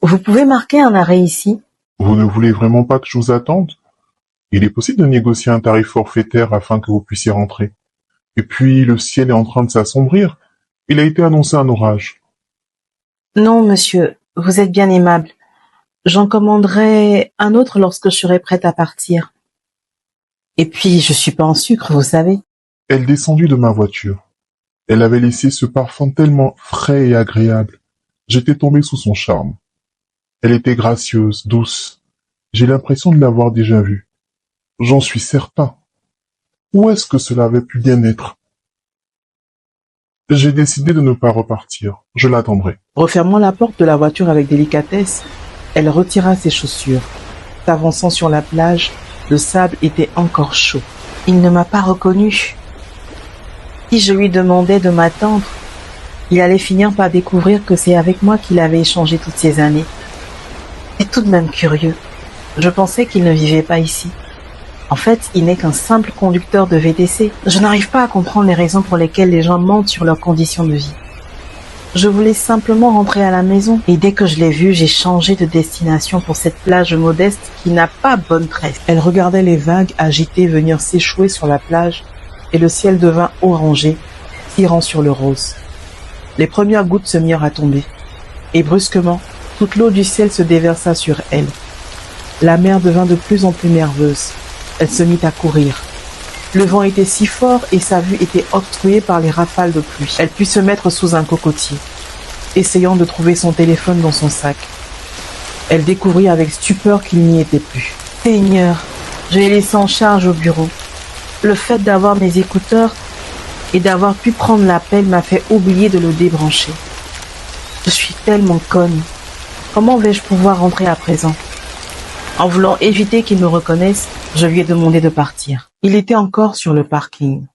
Vous pouvez marquer un arrêt ici? Vous ne voulez vraiment pas que je vous attende? Il est possible de négocier un tarif forfaitaire afin que vous puissiez rentrer. Et puis, le ciel est en train de s'assombrir. Il a été annoncé un orage. Non, monsieur, vous êtes bien aimable. J'en commanderai un autre lorsque je serai prête à partir. Et puis, je suis pas en sucre, vous savez. Elle descendit de ma voiture. Elle avait laissé ce parfum tellement frais et agréable. J'étais tombé sous son charme. Elle était gracieuse, douce. J'ai l'impression de l'avoir déjà vue. J'en suis certain. Où est-ce que cela avait pu bien être? J'ai décidé de ne pas repartir. Je l'attendrai. Refermant la porte de la voiture avec délicatesse, elle retira ses chaussures. S'avançant sur la plage, le sable était encore chaud. Il ne m'a pas reconnue. Si je lui demandais de m'attendre, il allait finir par découvrir que c'est avec moi qu'il avait échangé toutes ces années. C'est tout de même curieux. Je pensais qu'il ne vivait pas ici. En fait, il n'est qu'un simple conducteur de VTC. Je n'arrive pas à comprendre les raisons pour lesquelles les gens mentent sur leurs conditions de vie. Je voulais simplement rentrer à la maison. Et dès que je l'ai vu, j'ai changé de destination pour cette plage modeste qui n'a pas bonne presse. Elle regardait les vagues agitées venir s'échouer sur la plage et le ciel devint orangé, tirant sur le rose. Les premières gouttes se mirent à tomber. Et brusquement, toute l'eau du ciel se déversa sur elle. La mer devint de plus en plus nerveuse. Elle se mit à courir. Le vent était si fort et sa vue était obstruée par les rafales de pluie. Elle put se mettre sous un cocotier, essayant de trouver son téléphone dans son sac. Elle découvrit avec stupeur qu'il n'y était plus. Seigneur, je l'ai laissé en charge au bureau. Le fait d'avoir mes écouteurs et d'avoir pu prendre l'appel m'a fait oublier de le débrancher. Je suis tellement conne. Comment vais-je pouvoir rentrer à présent? En voulant éviter qu'il me reconnaisse, je lui ai demandé de partir. Il était encore sur le parking.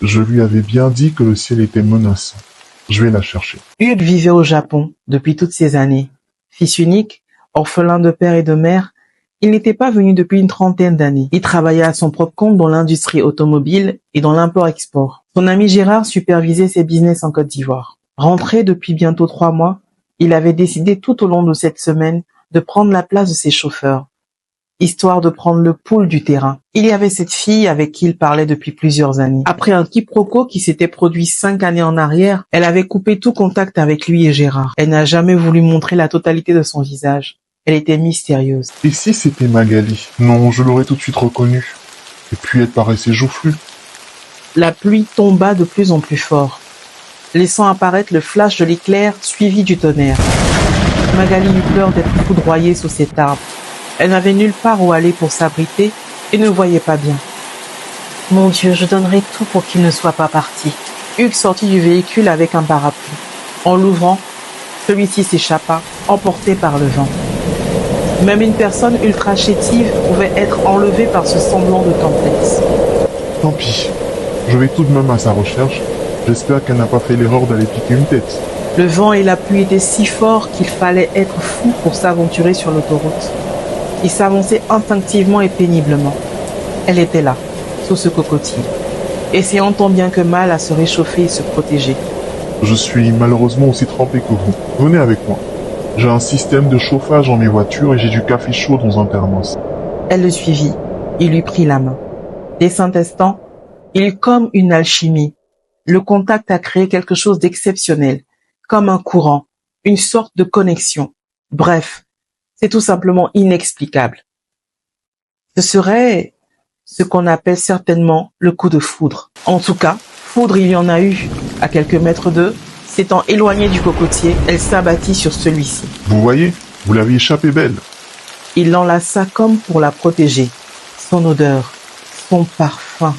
Je lui avais bien dit que le ciel était menaçant. Je vais la chercher. Hugues vivait au Japon depuis toutes ces années. Fils unique, orphelin de père et de mère, il n'était pas venu depuis une trentaine d'années. Il travaillait à son propre compte dans l'industrie automobile et dans l'import-export. Son ami Gérard supervisait ses business en Côte d'Ivoire. Rentré depuis bientôt 3 mois, il avait décidé tout au long de cette semaine de prendre la place de ses chauffeurs, histoire de prendre le pouls du terrain. Il y avait cette fille avec qui il parlait depuis plusieurs années. Après un quiproquo qui s'était produit 5 années en arrière, elle avait coupé tout contact avec lui et Gérard. Elle n'a jamais voulu montrer la totalité de son visage. Elle était mystérieuse. Et si c'était Magali? Non, je l'aurais tout de suite reconnue. Et puis elle paraissait joufflue. La pluie tomba de plus en plus fort, laissant apparaître le flash de l'éclair suivi du tonnerre. Magali eut peur d'être foudroyée sous cet arbre. Elle n'avait nulle part où aller pour s'abriter et ne voyait pas bien. Mon Dieu, je donnerais tout pour qu'il ne soit pas parti. Hugues sortit du véhicule avec un parapluie. En l'ouvrant, celui-ci s'échappa, emporté par le vent. Même une personne ultra chétive pouvait être enlevée par ce semblant de tempête. Tant pis. Je vais tout de même à sa recherche. J'espère qu'elle n'a pas fait l'erreur d'aller piquer une tête. Le vent et la pluie étaient si forts qu'il fallait être fou pour s'aventurer sur l'autoroute. Il s'avançait instinctivement et péniblement. Elle était là, sous ce cocotier, essayant tant bien que mal à se réchauffer et se protéger. Je suis malheureusement aussi trempé que vous. Venez avec moi. J'ai un système de chauffage dans mes voitures et j'ai du café chaud dans un thermos. Elle le suivit. Il lui prit la main. Dès cet instant, il eut comme une alchimie. Le contact a créé quelque chose d'exceptionnel, comme un courant, une sorte de connexion. Bref, c'est tout simplement inexplicable. Ce serait ce qu'on appelle certainement le coup de foudre. En tout cas, foudre il y en a eu. À quelques mètres d'eux, s'étant éloignée du cocotier, elle s'abattit sur celui-ci. Vous voyez, vous l'avez échappé belle. Il l'enlaça comme pour la protéger. Son odeur, son parfum.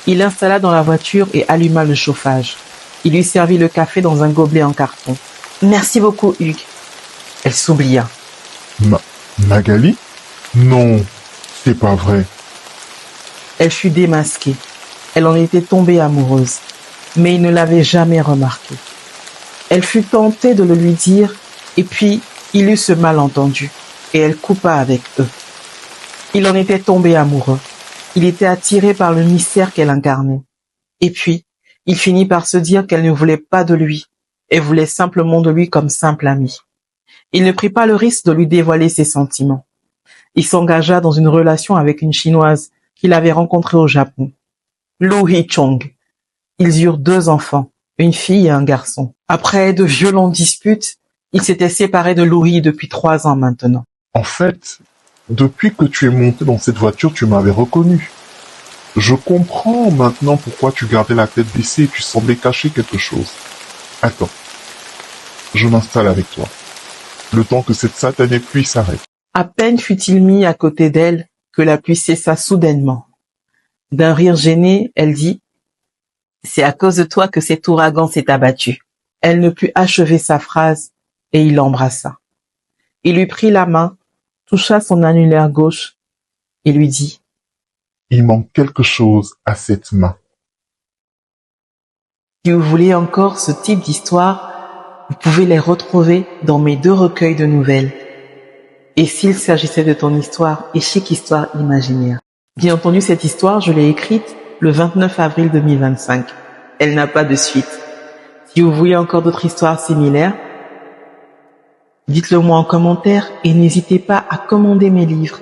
Il l'installa dans la voiture et alluma le chauffage. Il lui servit le café dans un gobelet en carton. Merci beaucoup, Hugues. Elle s'oublia. Magali? Non, c'est pas vrai. Elle fut démasquée. Elle en était tombée amoureuse, mais il ne l'avait jamais remarqué. Elle fut tentée de le lui dire, et puis il eut ce malentendu, et elle coupa avec eux. Il en était tombé amoureux. Il était attiré par le mystère qu'elle incarnait. Et puis, il finit par se dire qu'elle ne voulait pas de lui, et voulait simplement de lui comme simple ami. Il ne prit pas le risque de lui dévoiler ses sentiments. Il s'engagea dans une relation avec une Chinoise qu'il avait rencontrée au Japon, Lu Hee-chong. Ils eurent 2 enfants, une fille et un garçon. Après de violentes disputes, il s'était séparé de Lu Hee depuis 3 ans maintenant. En fait, depuis que tu es monté dans cette voiture, tu m'avais reconnu. Je comprends maintenant pourquoi tu gardais la tête baissée et tu semblais cacher quelque chose. Attends, je m'installe avec toi. Le temps que cette satanée pluie s'arrête. À peine fut-il mis à côté d'elle que la pluie cessa soudainement. D'un rire gêné, elle dit « C'est à cause de toi que cet ouragan s'est abattu. » Elle ne put achever sa phrase et il l'embrassa. Il lui prit la main, toucha son annulaire gauche et lui dit « Il manque quelque chose à cette main. » Si vous voulez encore ce type d'histoire, vous pouvez les retrouver dans mes 2 recueils de nouvelles. Et s'il s'agissait de ton histoire et chic histoire imaginaire. Bien entendu, cette histoire, je l'ai écrite le 29 avril 2025. Elle n'a pas de suite. Si vous voulez encore d'autres histoires similaires, dites-le moi en commentaire et n'hésitez pas à commander mes livres.